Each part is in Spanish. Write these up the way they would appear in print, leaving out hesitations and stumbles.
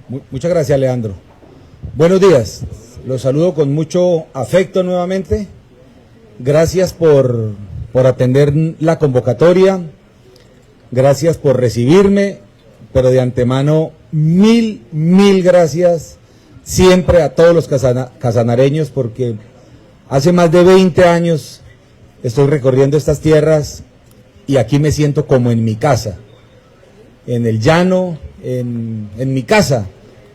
Muchas gracias, Leandro. Buenos días. Los saludo con mucho afecto nuevamente. Gracias por atender la convocatoria. Gracias por recibirme, pero de antemano, mil gracias siempre a todos los casanareños, porque hace más de 20 años estoy recorriendo estas tierras y aquí me siento como en mi casa, en el llano, en mi casa.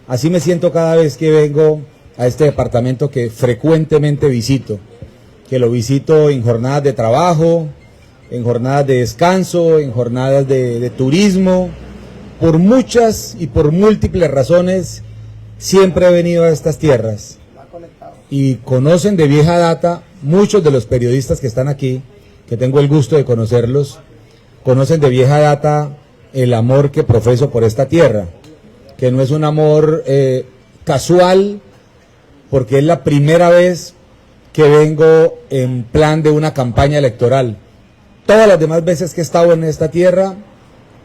Así me siento cada vez que vengo a este departamento que frecuentemente visito, que lo visito en jornadas de trabajo, en jornadas de descanso, en jornadas de turismo. Por muchas y por múltiples razones siempre he venido a estas tierras y conocen de vieja data, muchos de los periodistas que están aquí, que tengo el gusto de conocerlos, conocen de vieja data el amor que profeso por esta tierra, que no es un amor casual, porque es la primera vez que vengo en plan de una campaña electoral. Todas las demás veces que he estado en esta tierra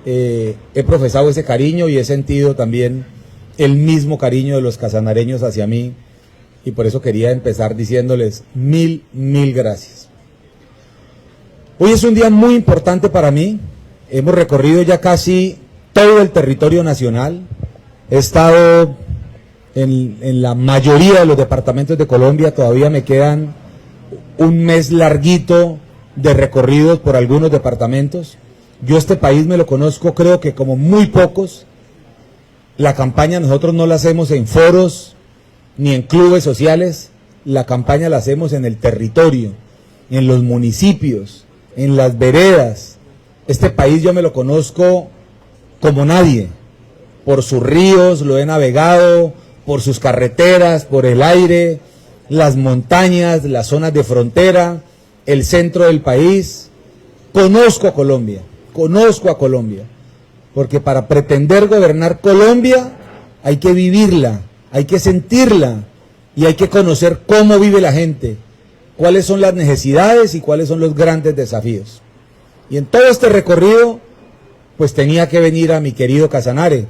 he profesado ese cariño y he sentido también el mismo cariño de los casanareños hacia mí, y por eso quería empezar diciéndoles mil gracias. Hoy es un día muy importante para mí. Hemos recorrido ya casi todo el territorio nacional. He estado en la mayoría de los departamentos de Colombia. Todavía me quedan un mes larguito de recorridos por algunos departamentos. Yo este país me lo conozco, creo que como muy pocos. La campaña nosotros no la hacemos en foros ni en clubes sociales. La campaña la hacemos en el territorio, en los municipios, en las veredas. Este país yo me lo conozco como nadie. Por sus ríos lo he navegado, por sus carreteras, por el aire, las montañas, las zonas de frontera, el centro del país. Conozco a Colombia, porque para pretender gobernar Colombia hay que vivirla, hay que sentirla y hay que conocer cómo vive la gente, cuáles son las necesidades y cuáles son los grandes desafíos. Y en todo este recorrido, pues tenía que venir a mi querido Casanare,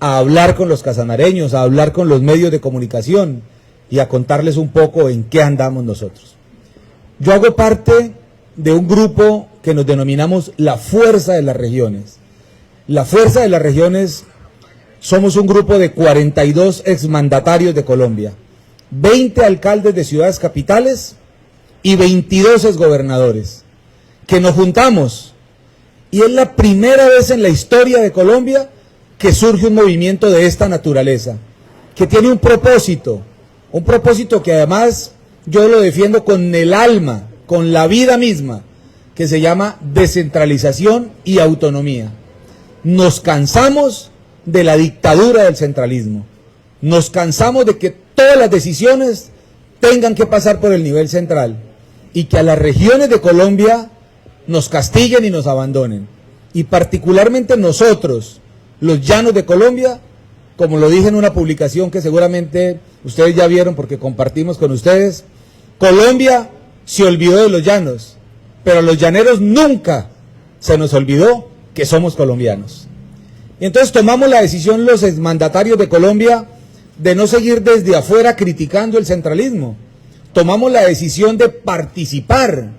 a hablar con los casanareños, a hablar con los medios de comunicación y a contarles un poco en qué andamos nosotros. Yo hago parte de un grupo que nos denominamos la Fuerza de las Regiones. La Fuerza de las Regiones somos un grupo de 42 exmandatarios de Colombia, 20 alcaldes de ciudades capitales y 22 exgobernadores, que nos juntamos, y es la primera vez en la historia de Colombia que surge un movimiento de esta naturaleza, que tiene un propósito que además yo lo defiendo con el alma, con la vida misma, que se llama descentralización y autonomía. Nos cansamos de la dictadura del centralismo, nos cansamos de que todas las decisiones tengan que pasar por el nivel central y que a las regiones de Colombia nos castiguen y nos abandonen. Y particularmente nosotros, los llanos de Colombia, como lo dije en una publicación que seguramente ustedes ya vieron porque compartimos con ustedes, Colombia se olvidó de los llanos, pero a los llaneros nunca se nos olvidó que somos colombianos. Y entonces tomamos la decisión los exmandatarios de Colombia de no seguir desde afuera criticando el centralismo. Tomamos la decisión de participar,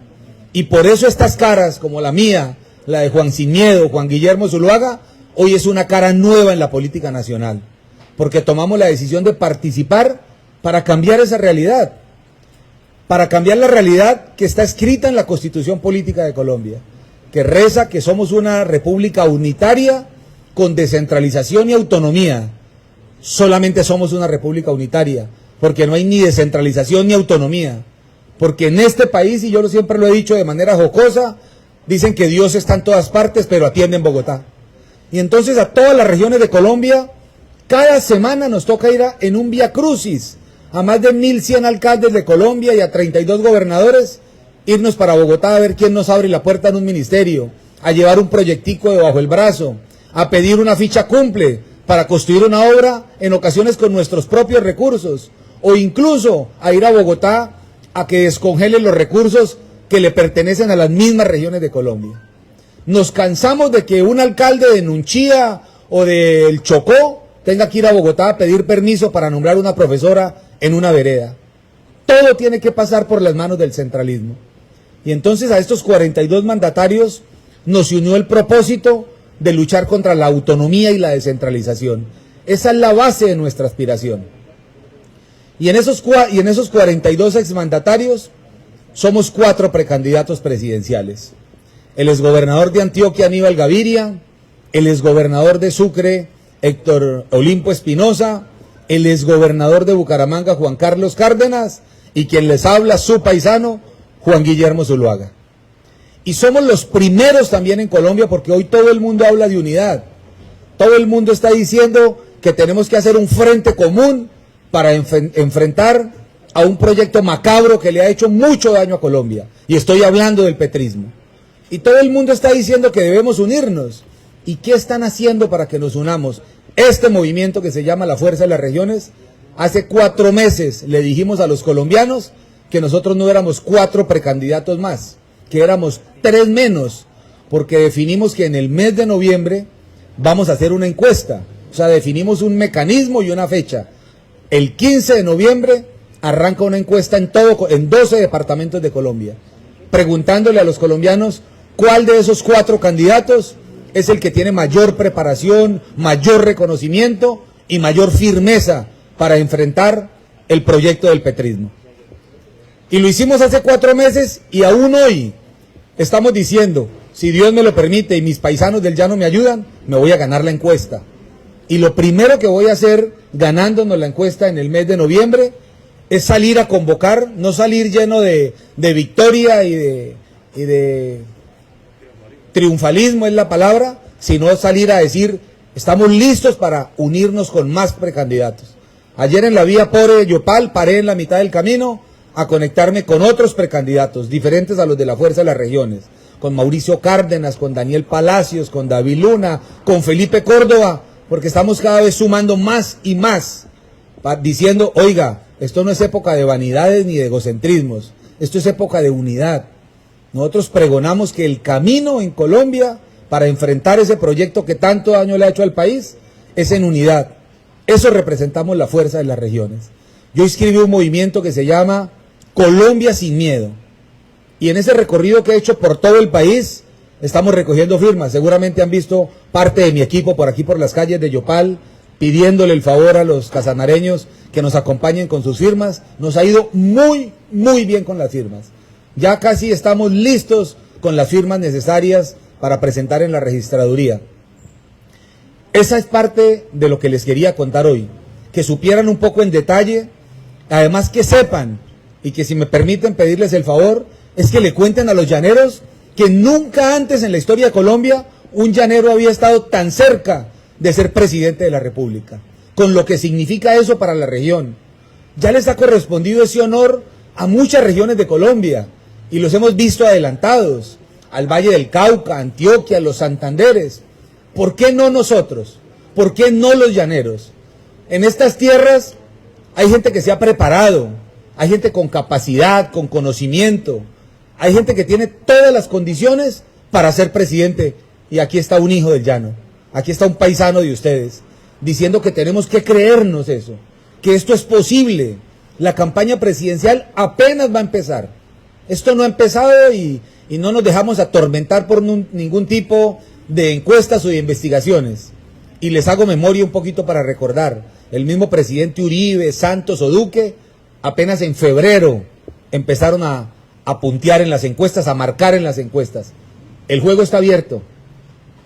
y por eso estas caras como la mía, la de Juan Sin Miedo, Juan Guillermo Zuluaga, hoy es una cara nueva en la política nacional, porque tomamos la decisión de participar para cambiar esa realidad, para cambiar la realidad que está escrita en la Constitución Política de Colombia, que reza que somos una república unitaria con descentralización y autonomía. Solamente somos una república unitaria, porque no hay ni descentralización ni autonomía, porque en este país, y yo siempre lo he dicho de manera jocosa, dicen que Dios está en todas partes, pero atiende en Bogotá. Y entonces a todas las regiones de Colombia, cada semana nos toca ir en un vía crucis, a más de 1.100 alcaldes de Colombia y a 32 gobernadores, irnos para Bogotá a ver quién nos abre la puerta en un ministerio, a llevar un proyectico debajo el brazo, a pedir una ficha cumple para construir una obra, en ocasiones con nuestros propios recursos, o incluso a ir a Bogotá a que descongelen los recursos que le pertenecen a las mismas regiones de Colombia. Nos cansamos de que un alcalde de Nunchía o del Chocó tenga que ir a Bogotá a pedir permiso para nombrar una profesora en una vereda. Todo tiene que pasar por las manos del centralismo. Y entonces a estos 42 mandatarios nos unió el propósito de luchar contra la autonomía y la descentralización. Esa es la base de nuestra aspiración. Y en esos 42 exmandatarios somos 4 precandidatos presidenciales. El exgobernador de Antioquia, Aníbal Gaviria, el exgobernador de Sucre, Héctor Olimpo Espinosa, el exgobernador de Bucaramanga, Juan Carlos Cárdenas, y quien les habla, su paisano, Juan Guillermo Zuluaga. Y somos los primeros también en Colombia, porque hoy todo el mundo habla de unidad. Todo el mundo está diciendo que tenemos que hacer un frente común para enfrentar a un proyecto macabro que le ha hecho mucho daño a Colombia. Y estoy hablando del petrismo. Y todo el mundo está diciendo que debemos unirnos. ¿Y qué están haciendo para que nos unamos? Este movimiento que se llama la Fuerza de las Regiones, hace 4 meses le dijimos a los colombianos que nosotros no éramos 4 precandidatos más, que éramos 3 menos, porque definimos que en el mes de noviembre vamos a hacer una encuesta. O sea, definimos un mecanismo y una fecha. El 15 de noviembre arranca una encuesta en 12 departamentos de Colombia, preguntándole a los colombianos cuál de esos 4 candidatos es el que tiene mayor preparación, mayor reconocimiento y mayor firmeza para enfrentar el proyecto del petrismo. Y lo hicimos hace 4 meses y aún hoy estamos diciendo, si Dios me lo permite y mis paisanos del llano me ayudan, me voy a ganar la encuesta. Y lo primero que voy a hacer ganándonos la encuesta en el mes de noviembre es salir a convocar, no salir lleno de victoria y de triunfalismo es la palabra, sino salir a decir, estamos listos para unirnos con más precandidatos. Ayer en la vía Pore de Yopal paré en la mitad del camino a conectarme con otros precandidatos, diferentes a los de la Fuerza de las Regiones, con Mauricio Cárdenas, con Daniel Palacios, con David Luna, con Felipe Córdoba, porque estamos cada vez sumando más y más, diciendo, oiga, esto no es época de vanidades ni de egocentrismos, esto es época de unidad. Nosotros pregonamos que el camino en Colombia para enfrentar ese proyecto que tanto daño le ha hecho al país es en unidad. Eso representamos la Fuerza de las Regiones. Yo inscribí un movimiento que se llama Colombia sin miedo. Y en ese recorrido que he hecho por todo el país, estamos recogiendo firmas. Seguramente han visto parte de mi equipo por aquí por las calles de Yopal, pidiéndole el favor a los casanareños que nos acompañen con sus firmas. Nos ha ido muy, muy bien con las firmas. Ya casi estamos listos con las firmas necesarias para presentar en la registraduría. Esa es parte de lo que les quería contar hoy, que supieran un poco en detalle, además que sepan, y que si me permiten pedirles el favor, es que le cuenten a los llaneros que nunca antes en la historia de Colombia un llanero había estado tan cerca de ser presidente de la República, con lo que significa eso para la región. Ya les ha correspondido ese honor a muchas regiones de Colombia, y los hemos visto adelantados, al Valle del Cauca, Antioquia, los Santanderes. ¿Por qué no nosotros? ¿Por qué no los llaneros? En estas tierras hay gente que se ha preparado, hay gente con capacidad, con conocimiento, hay gente que tiene todas las condiciones para ser presidente, y aquí está un hijo del llano, aquí está un paisano de ustedes, diciendo que tenemos que creernos eso, que esto es posible. La campaña presidencial apenas va a empezar. Esto no ha empezado y no nos dejamos atormentar por ningún tipo de encuestas o de investigaciones. Y les hago memoria un poquito para recordar. El mismo presidente Uribe, Santos o Duque, apenas en febrero empezaron a puntear en las encuestas, a marcar en las encuestas. El juego está abierto.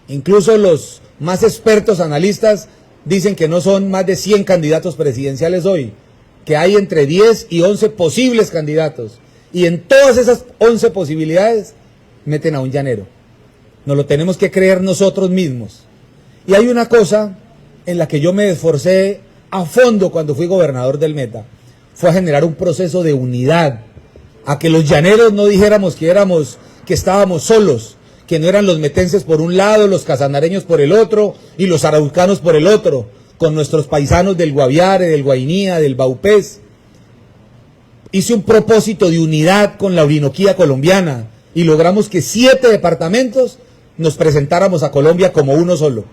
Incluso los más expertos analistas dicen que no son más de 100 candidatos presidenciales hoy, que hay entre 10 y 11 posibles candidatos. Y en todas esas 11 posibilidades meten a un llanero. Nos lo tenemos que creer nosotros mismos. Y hay una cosa en la que yo me esforcé a fondo cuando fui gobernador del Meta. Fue a generar un proceso de unidad. A que los llaneros no dijéramos que estábamos solos, que no eran los metenses por un lado, los casanareños por el otro y los araucanos por el otro, con nuestros paisanos del Guaviare, del Guainía, del Baupés. Hice un propósito de unidad con la Orinoquía colombiana y logramos que 7 departamentos nos presentáramos a Colombia como uno solo.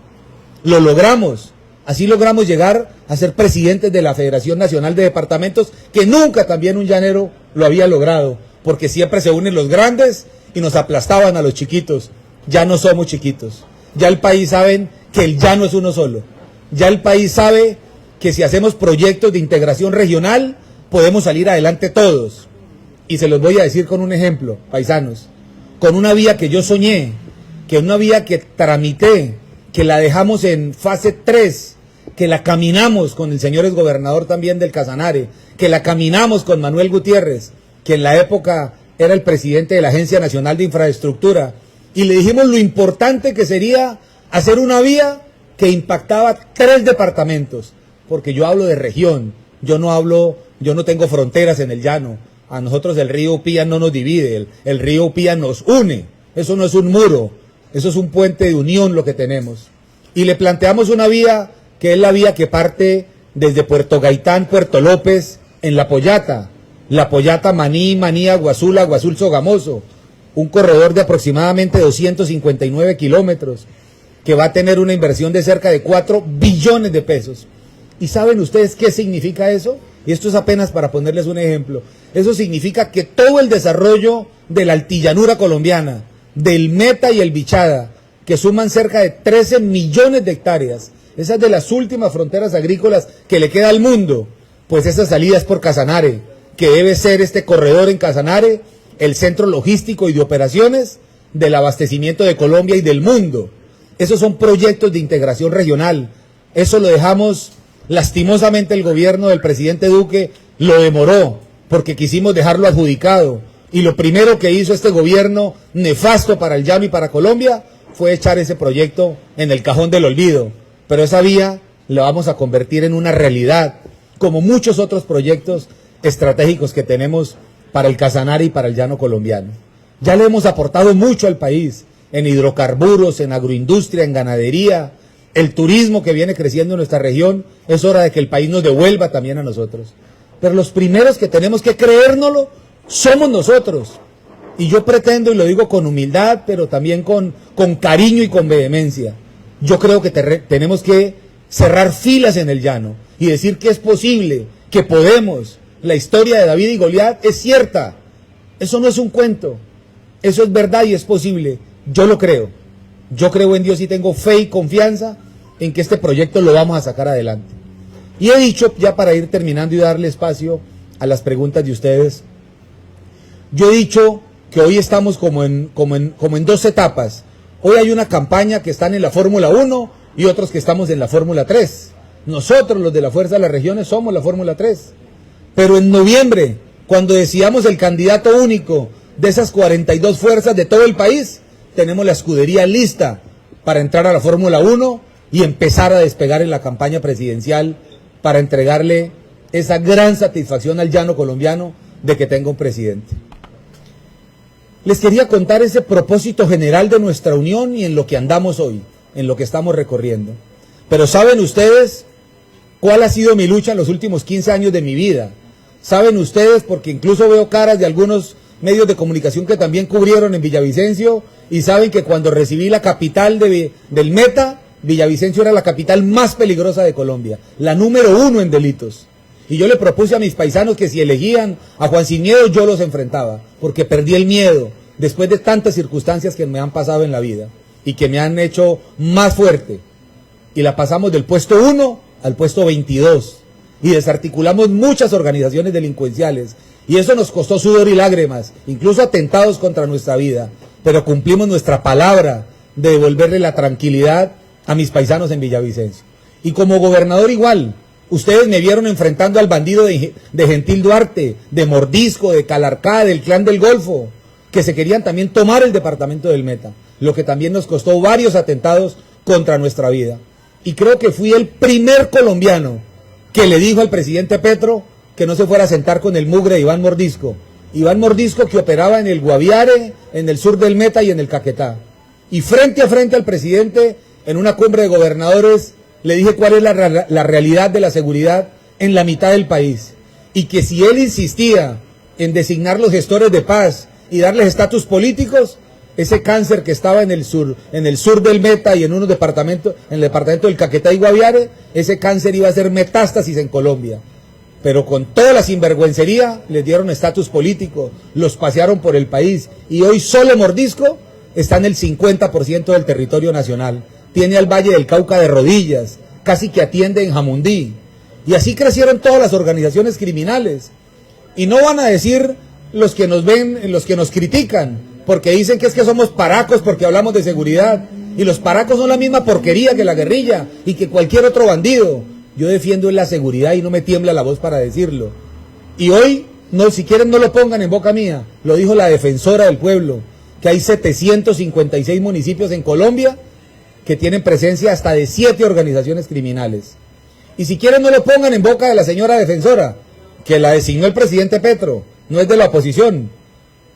Lo logramos. Así logramos llegar a ser presidentes de la Federación Nacional de Departamentos, que nunca también un llanero lo había logrado, porque siempre se unen los grandes y nos aplastaban a los chiquitos. Ya no somos chiquitos. Ya el país sabe que el llano es uno solo. Ya el país sabe que si hacemos proyectos de integración regional, podemos salir adelante todos. Y se los voy a decir con un ejemplo, paisanos. Con una vía que yo soñé, que una vía que tramité, que la dejamos en fase 3, que la caminamos con el señor exgobernador también del Casanare, que la caminamos con Manuel Gutiérrez, que en la época era el presidente de la Agencia Nacional de Infraestructura, y le dijimos lo importante que sería hacer una vía que impactaba 3 departamentos, porque yo hablo de región, yo no tengo fronteras en el llano, a nosotros el río Upía no nos divide, el río Upía nos une, eso no es un muro, eso es un puente de unión lo que tenemos. Y le planteamos una vía que es la vía que parte desde Puerto Gaitán, Puerto López, en La Pollata Maní, Manía, Guazul, Sogamoso, un corredor de aproximadamente 259 kilómetros, que va a tener una inversión de cerca de 4 billones de pesos. ¿Y saben ustedes qué significa eso? Y esto es apenas para ponerles un ejemplo. Eso significa que todo el desarrollo de la altillanura colombiana, del Meta y el Bichada, que suman cerca de 13 millones de hectáreas, esas de las últimas fronteras agrícolas que le queda al mundo, pues esa salida es por Casanare, que debe ser este corredor en Casanare el centro logístico y de operaciones del abastecimiento de Colombia y del mundo. Esos son proyectos de integración regional. Eso lo dejamos, lastimosamente el gobierno del presidente Duque lo demoró, porque quisimos dejarlo adjudicado. Y lo primero que hizo este gobierno nefasto para el llano y para Colombia fue echar ese proyecto en el cajón del olvido. Pero esa vía la vamos a convertir en una realidad, como muchos otros proyectos estratégicos que tenemos para el Casanare y para el llano colombiano. Ya le hemos aportado mucho al país, en hidrocarburos, en agroindustria, en ganadería, el turismo que viene creciendo en nuestra región. Es hora de que el país nos devuelva también a nosotros. Pero los primeros que tenemos que creérnoslo somos nosotros. Y yo pretendo, y lo digo con humildad, pero también con cariño y con vehemencia, yo creo que tenemos que cerrar filas en el llano y decir que es posible, que podemos. La historia de David y Goliat es cierta. Eso no es un cuento. Eso es verdad y es posible. Yo lo creo. Yo creo en Dios y tengo fe y confianza en que este proyecto lo vamos a sacar adelante. Y he dicho, ya para ir terminando y darle espacio a las preguntas de ustedes, yo he dicho que hoy estamos como en 2 etapas. Hoy hay una campaña que están en la Fórmula 1 y otros que estamos en la Fórmula 3. Nosotros, los de la Fuerza de las Regiones, somos la Fórmula 3. Pero en noviembre, cuando decidamos el candidato único de esas 42 fuerzas de todo el país, tenemos la escudería lista para entrar a la Fórmula 1 y empezar a despegar en la campaña presidencial para entregarle esa gran satisfacción al llano colombiano de que tenga un presidente. Les quería contar ese propósito general de nuestra unión y en lo que andamos hoy, en lo que estamos recorriendo. Pero ¿saben ustedes cuál ha sido mi lucha en los últimos 15 años de mi vida? ¿Saben ustedes? Porque incluso veo caras de algunos medios de comunicación que también cubrieron en Villavicencio y saben que cuando recibí la capital del Meta, Villavicencio era la capital más peligrosa de Colombia, la número 1 en delitos. Y yo le propuse a mis paisanos que si elegían a Juan Sin Miedo, yo los enfrentaba, porque perdí el miedo después de tantas circunstancias que me han pasado en la vida y que me han hecho más fuerte. Y la pasamos del puesto 1 al puesto 22 y desarticulamos muchas organizaciones delincuenciales y eso nos costó sudor y lágrimas, incluso atentados contra nuestra vida, pero cumplimos nuestra palabra de devolverle la tranquilidad a mis paisanos en Villavicencio. Y como gobernador igual, ustedes me vieron enfrentando al bandido de Gentil Duarte, de Mordisco, de Calarcá, del Clan del Golfo, que se querían también tomar el departamento del Meta, lo que también nos costó varios atentados contra nuestra vida. Y creo que fui el primer colombiano que le dijo al presidente Petro que no se fuera a sentar con el mugre de Iván Mordisco. Iván Mordisco, que operaba en el Guaviare, en el sur del Meta y en el Caquetá. Y frente a frente al presidente, en una cumbre de gobernadores, le dije cuál es la realidad de la seguridad en la mitad del país. Y que si él insistía en designar los gestores de paz y darles estatus políticos, ese cáncer que estaba en el sur del Meta y en unos departamentos, en el departamento del Caquetá y Guaviare, ese cáncer iba a ser metástasis en Colombia. Pero con toda la sinvergüencería les dieron estatus político, los pasearon por el país y hoy solo Mordisco está en el 50% del territorio nacional. Tiene al Valle del Cauca de rodillas, casi que atiende en Jamundí. Y así crecieron todas las organizaciones criminales. Y no van a decir los que nos ven, los que nos critican, porque dicen que es que somos paracos porque hablamos de seguridad. Y los paracos son la misma porquería que la guerrilla y que cualquier otro bandido. Yo defiendo la seguridad y no me tiembla la voz para decirlo. Y hoy, no, si quieren no lo pongan en boca mía, lo dijo la defensora del pueblo, que hay 756 municipios en Colombia que tienen presencia hasta de 7 organizaciones criminales. Y si quieren no lo pongan en boca de la señora defensora, que la designó el presidente Petro, no es de la oposición.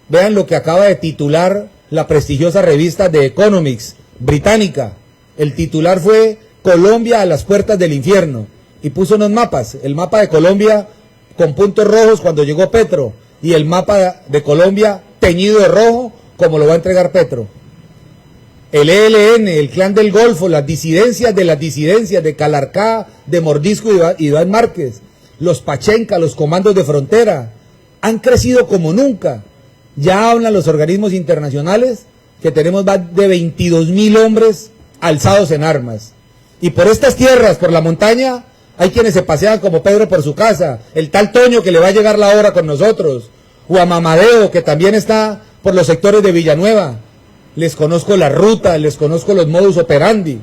Vean lo que acaba de titular la prestigiosa revista The Economics británica. El titular fue Colombia a las puertas del infierno, y puso unos mapas, el mapa de Colombia con puntos rojos cuando llegó Petro, y el mapa de Colombia teñido de rojo como lo va a entregar Petro. El ELN, el Clan del Golfo, las disidencias de Calarcá, de Mordisco y Iván Márquez, los Pachenca, los comandos de frontera, han crecido como nunca. Ya hablan los organismos internacionales que tenemos más de 22.000 hombres alzados en armas. Y por estas tierras, por la montaña, hay quienes se pasean como Pedro por su casa, el tal Toño que le va a llegar la hora con nosotros, o a Mamadeo que también está por los sectores de Villanueva. Les conozco la ruta, les conozco los modus operandi,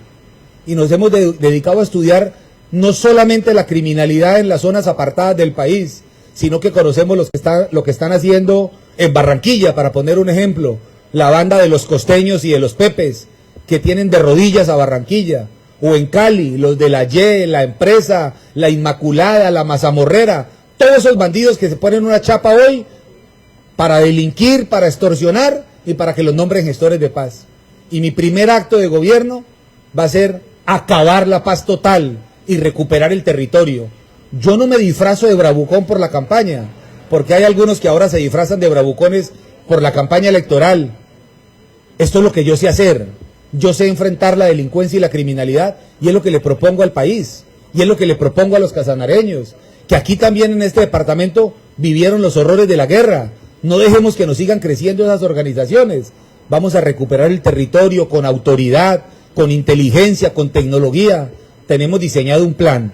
y nos hemos dedicado a estudiar no solamente la criminalidad en las zonas apartadas del país, sino que conocemos lo que están haciendo en Barranquilla, para poner un ejemplo, la banda de los costeños y de los pepes, que tienen de rodillas a Barranquilla, o en Cali, los de la Y, la Empresa, la Inmaculada, la Mazamorrera, todos esos bandidos que se ponen una chapa hoy para delinquir, para extorsionar y para que los nombren gestores de paz. Y mi primer acto de gobierno va a ser acabar la paz total y recuperar el territorio. Yo no me disfrazo de bravucón por la campaña, porque hay algunos que ahora se disfrazan de bravucones por la campaña electoral. Esto es lo que yo sé hacer. Yo sé enfrentar la delincuencia y la criminalidad, y es lo que le propongo al país, y es lo que le propongo a los casanareños, que aquí también en este departamento vivieron los horrores de la guerra. No dejemos que nos sigan creciendo esas organizaciones. Vamos a recuperar el territorio con autoridad, con inteligencia, con tecnología. Tenemos diseñado un plan.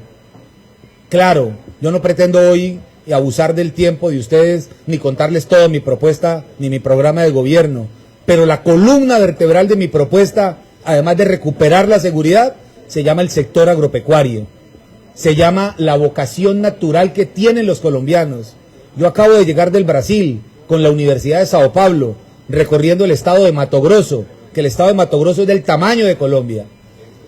Claro, yo no pretendo hoy abusar del tiempo de ustedes, ni contarles toda mi propuesta, ni mi programa de gobierno. Pero la columna vertebral de mi propuesta, además de recuperar la seguridad, se llama el sector agropecuario. Se llama la vocación natural que tienen los colombianos. Yo acabo de llegar del Brasil con la Universidad de Sao Paulo, recorriendo el estado de Mato Grosso, que el estado de Mato Grosso es del tamaño de Colombia.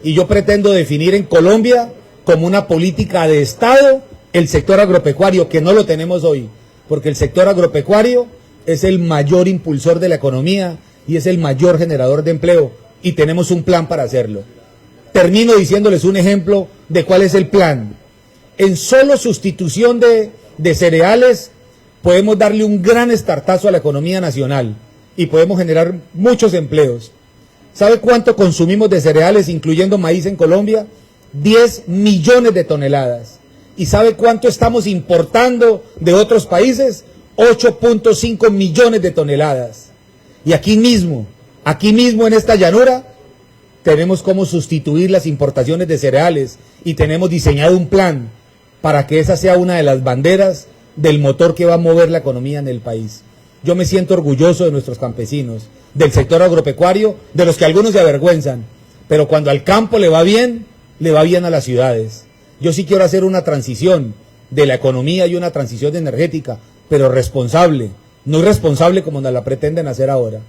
Y yo pretendo definir en Colombia como una política de Estado el sector agropecuario, que no lo tenemos hoy, porque el sector agropecuario es el mayor impulsor de la economía y es el mayor generador de empleo, y tenemos un plan para hacerlo. Termino diciéndoles un ejemplo de cuál es el plan. En solo sustitución de cereales podemos darle un gran estartazo a la economía nacional y podemos generar muchos empleos. ¿Sabe cuánto consumimos de cereales, incluyendo maíz, en Colombia? 10 millones de toneladas. ¿Y sabe cuánto estamos importando de otros países? 8.5 millones de toneladas. Y aquí mismo en esta llanura, tenemos cómo sustituir las importaciones de cereales y tenemos diseñado un plan para que esa sea una de las banderas del motor que va a mover la economía en el país. Yo me siento orgulloso de nuestros campesinos, del sector agropecuario, de los que algunos se avergüenzan, pero cuando al campo le va bien a las ciudades. Yo sí quiero hacer una transición de la economía y una transición energética, pero responsable, no irresponsable como nos la pretenden hacer ahora.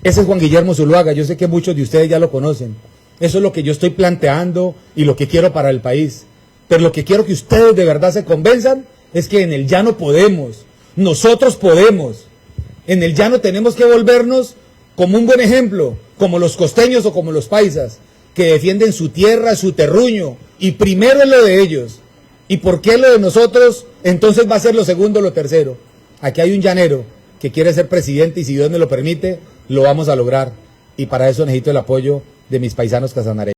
Ese es Juan Guillermo Zuluaga, yo sé que muchos de ustedes ya lo conocen. Eso es lo que yo estoy planteando y lo que quiero para el país. Pero lo que quiero que ustedes de verdad se convenzan es que en el llano podemos, nosotros podemos. En el llano tenemos que volvernos como un buen ejemplo, como los costeños o como los paisas, que defienden su tierra, su terruño, y primero es lo de ellos. ¿Y por qué lo de nosotros? Entonces va a ser lo segundo, lo tercero. Aquí hay un llanero que quiere ser presidente y, si Dios me lo permite, lo vamos a lograr y para eso necesito el apoyo de mis paisanos casanareños.